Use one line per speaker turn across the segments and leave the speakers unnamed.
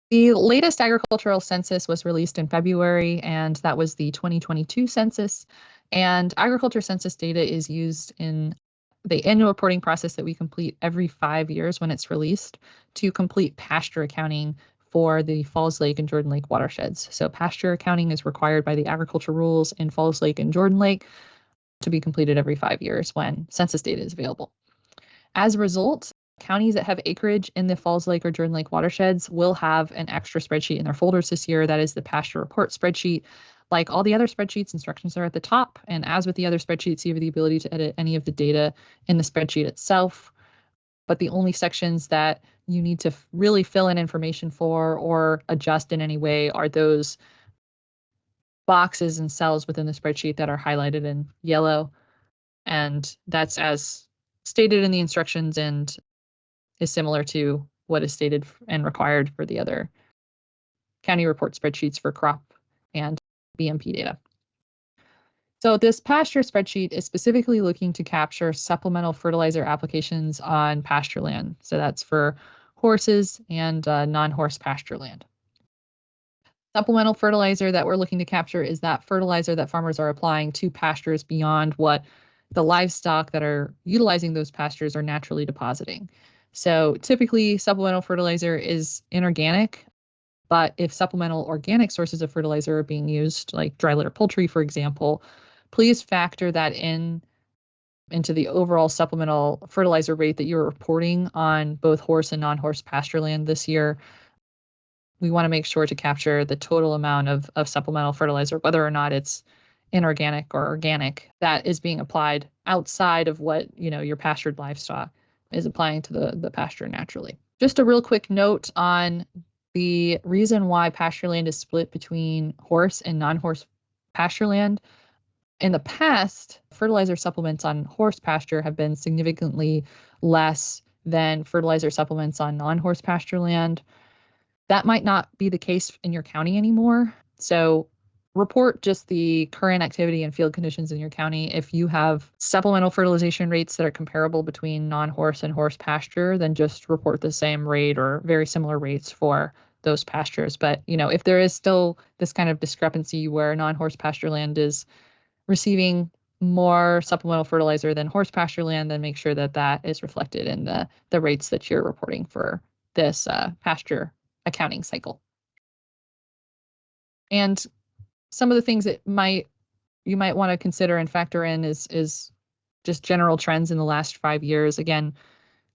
The latest agricultural census was released in February, and that was the 2022 census. And agriculture census data is used in the annual reporting process that we complete every 5 years when it's released to complete pasture accounting for the Falls Lake and Jordan Lake watersheds. So pasture accounting is required by the agriculture rules in Falls Lake and Jordan Lake to be completed every 5 years when census data is available. As a result, counties that have acreage in the Falls Lake or Jordan Lake watersheds will have an extra spreadsheet in their folders this year. That is the pasture report spreadsheet. Like all the other spreadsheets, instructions are at the top. And as with the other spreadsheets, you have the ability to edit any of the data in the spreadsheet itself. But the only sections that you need to really fill in information for or adjust in any way are those boxes and cells within the spreadsheet that are highlighted in yellow. And that's as stated in the instructions and is similar to what is stated and required for the other county report spreadsheets for crop and BMP data. So this pasture spreadsheet is specifically looking to capture supplemental fertilizer applications on pasture land. So that's for horses and non-horse pasture land. Supplemental fertilizer that we're looking to capture is that fertilizer that farmers are applying to pastures beyond what the livestock that are utilizing those pastures are naturally depositing. So typically supplemental fertilizer is inorganic, but if supplemental organic sources of fertilizer are being used, like dry litter poultry, for example, please factor that into the overall supplemental fertilizer rate that you're reporting on both horse and non-horse pasture land this year. We want to make sure to capture the total amount of supplemental fertilizer, whether or not it's inorganic or organic, that is being applied outside of what your pastured livestock is applying to the pasture naturally. Just a real quick note on the reason why pasture land is split between horse and non-horse pasture land. In the past, fertilizer supplements on horse pasture have been significantly less than fertilizer supplements on non-horse pasture land. That might not be the case in your county anymore. So report just the current activity and field conditions in your county. If you have supplemental fertilization rates that are comparable between non-horse and horse pasture, then just report the same rate or very similar rates for those pastures. But, if there is still this kind of discrepancy where non-horse pasture land is receiving more supplemental fertilizer than horse pasture land, then make sure that that is reflected in the rates that you're reporting for this pasture accounting cycle. And some of the things that you might want to consider and factor in is just general trends in the last 5 years. Again,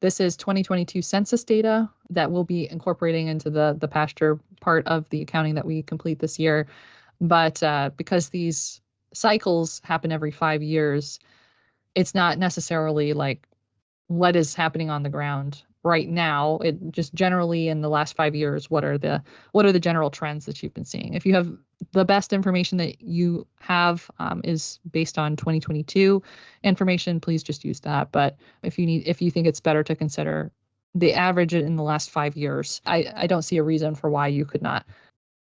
this is 2022 census data that we'll be incorporating into the pasture part of the accounting that we complete this year. But because these cycles happen every 5 years, it's not necessarily like what is happening on the ground right now. It just generally in the last 5 years, what are the general trends that you've been seeing? If you have the best information that you have is based on 2022 information, please just use that. But if you think it's better to consider the average in the last 5 years, I don't see a reason for why you could not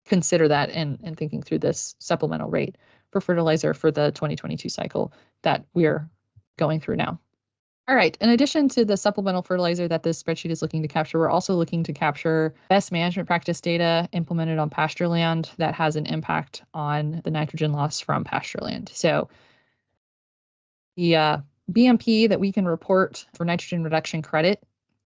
consider that in thinking through this supplemental rate for fertilizer for the 2022 cycle that we're going through now. All right, in addition to the supplemental fertilizer that this spreadsheet is looking to capture, we're also looking to capture best management practice data implemented on pasture land that has an impact on the nitrogen loss from pasture land. So the BMP that we can report for nitrogen reduction credit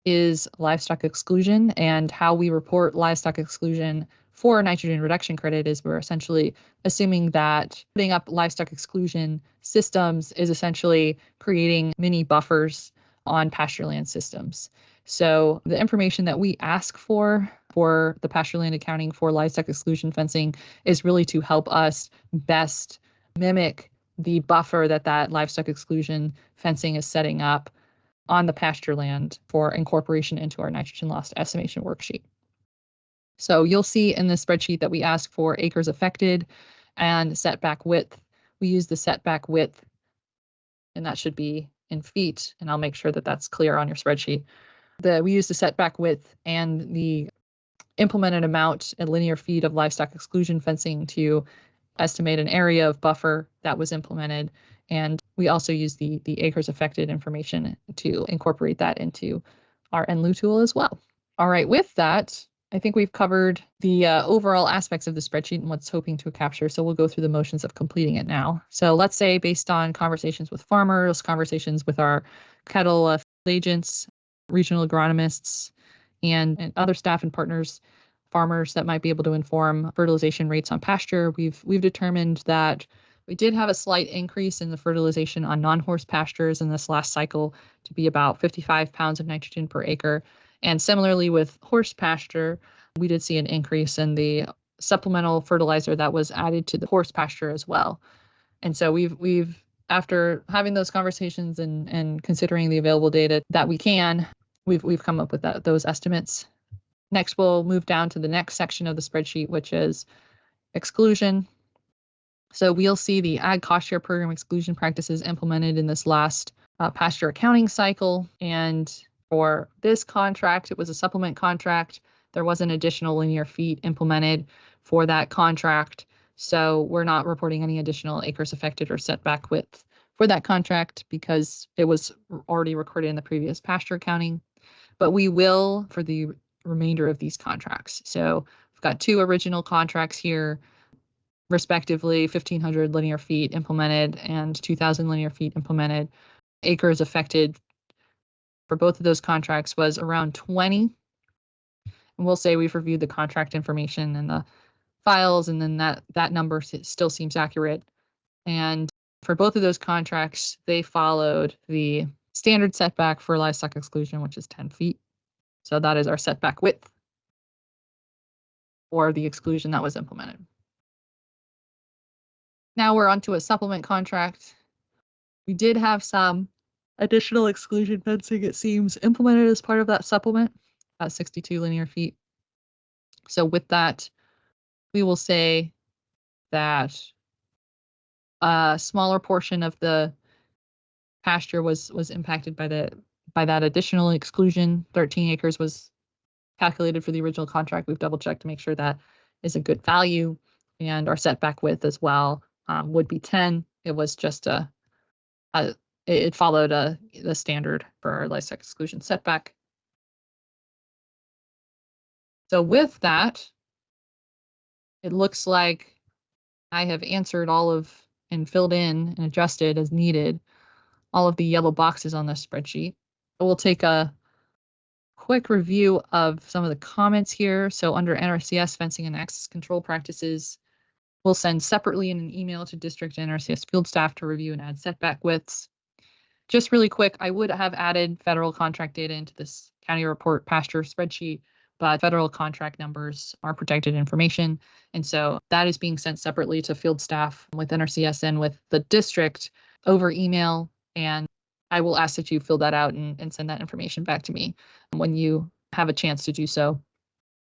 is livestock exclusion, and how we report livestock exclusion for nitrogen reduction credit is we're essentially assuming that putting up livestock exclusion systems is essentially creating mini buffers on pasture land systems. So the information that we ask for the pasture land accounting for livestock exclusion fencing is really to help us best mimic the buffer that livestock exclusion fencing is setting up on the pasture land for incorporation into our nitrogen loss estimation worksheet. So you'll see in the spreadsheet that we ask for acres affected and setback width. We use the setback width, and that should be in feet, and I'll make sure that that's clear on your spreadsheet. We use the setback width and the implemented amount in linear feet of livestock exclusion fencing to estimate an area of buffer that was implemented. And we also use the acres affected information to incorporate that into our NLU tool as well. All right, with that, I think we've covered the overall aspects of the spreadsheet and what's hoping to capture. So we'll go through the motions of completing it now. So let's say based on conversations with farmers, conversations with our cattle agents, regional agronomists, and other staff and partners, farmers that might be able to inform fertilization rates on pasture, we've determined that we did have a slight increase in the fertilization on non-horse pastures in this last cycle to be about 55 pounds of nitrogen per acre. And similarly with horse pasture, we did see an increase in the supplemental fertilizer that was added to the horse pasture as well. And so we've after having those conversations and considering the available data that we can, we've come up with those estimates. Next, we'll move down to the next section of the spreadsheet, which is exclusion. So we'll see the ag cost share program exclusion practices implemented in this last pasture accounting cycle. And for this contract, it was a supplement contract. There was an additional linear feet implemented for that contract. So we're not reporting any additional acres affected or setback width for that contract because it was already recorded in the previous pasture accounting. But we will for the remainder of these contracts. So we've got two original contracts here, respectively 1,500 linear feet implemented and 2,000 linear feet implemented. Acres affected for both of those contracts was around 20. And we'll say we've reviewed the contract information and the files, and then that number still seems accurate. And for both of those contracts, they followed the standard setback for livestock exclusion, which is 10 feet. So that is our setback width for the exclusion that was implemented. Now we're onto a supplement contract. We did have some additional exclusion fencing, it seems, implemented as part of that supplement, at 62 linear feet. So with that, we will say that a smaller portion of the pasture was impacted by that additional exclusion. 13 acres was calculated for the original contract. We've double checked to make sure that is a good value, and our setback width as well would be 10. It was just it followed the standard for our livestock exclusion setback. So with that, it looks like I have answered all of and filled in and adjusted as needed all of the yellow boxes on this spreadsheet. We'll take a quick review of some of the comments here. So under NRCS fencing and access control practices, we'll send separately in an email to district NRCS field staff to review and add setback widths. Just really quick, I would have added federal contract data into this county report pasture spreadsheet, but federal contract numbers are protected information. And so that is being sent separately to field staff with NRCS and with the district over email. And I will ask that you fill that out and send that information back to me when you have a chance to do so.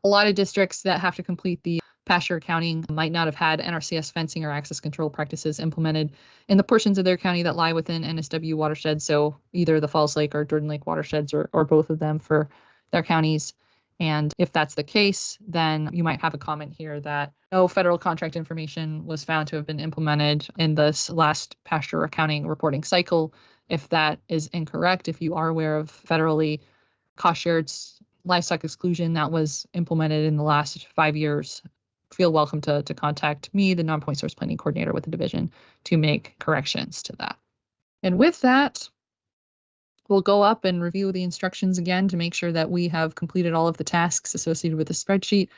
A lot of districts that have to complete the pasture accounting might not have had NRCS fencing or access control practices implemented in the portions of their county that lie within NSW watersheds. So either the Falls Lake or Jordan Lake watersheds or both of them for their counties. And if that's the case, then you might have a comment here that no federal contract information was found to have been implemented in this last pasture accounting reporting cycle. If that is incorrect, if you are aware of federally cost shared livestock exclusion that was implemented in the last 5 years, feel welcome to contact me, the non-point source planning coordinator with the division, to make corrections to that. And with that, we'll go up and review the instructions again to make sure that we have completed all of the tasks associated with the spreadsheet.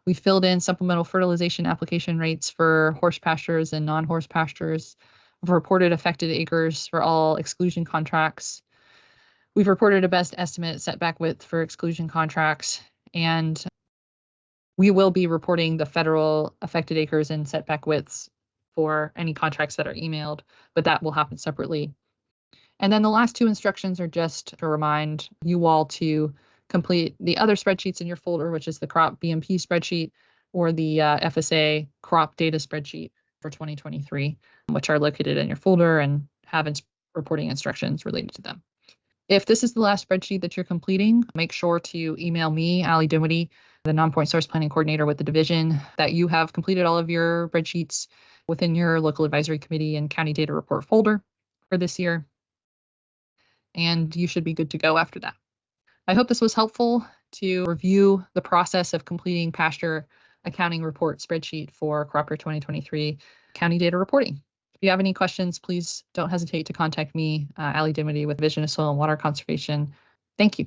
We filled in supplemental fertilization application rates for horse pastures and non-horse pastures. We've reported affected acres for all exclusion contracts. We've reported a best estimate setback width for exclusion contracts, and we will be reporting the federal affected acres and setback widths for any contracts that are emailed, but that will happen separately. And then the last two instructions are just to remind you all to complete the other spreadsheets in your folder, which is the crop BMP spreadsheet or the FSA crop data spreadsheet for 2023, which are located in your folder and have reporting instructions related to them. If this is the last spreadsheet that you're completing, make sure to email me, Allie Dinwiddie, the non-point source planning coordinator with the division, that you have completed all of your spreadsheets within your local advisory committee and county data report folder for this year. And you should be good to go after that. I hope this was helpful to review the process of completing Pasture accounting report spreadsheet for crop year 2023 county data reporting. If you have any questions, please don't hesitate to contact me, Allie Dimity with Division of Soil and Water Conservation. Thank you.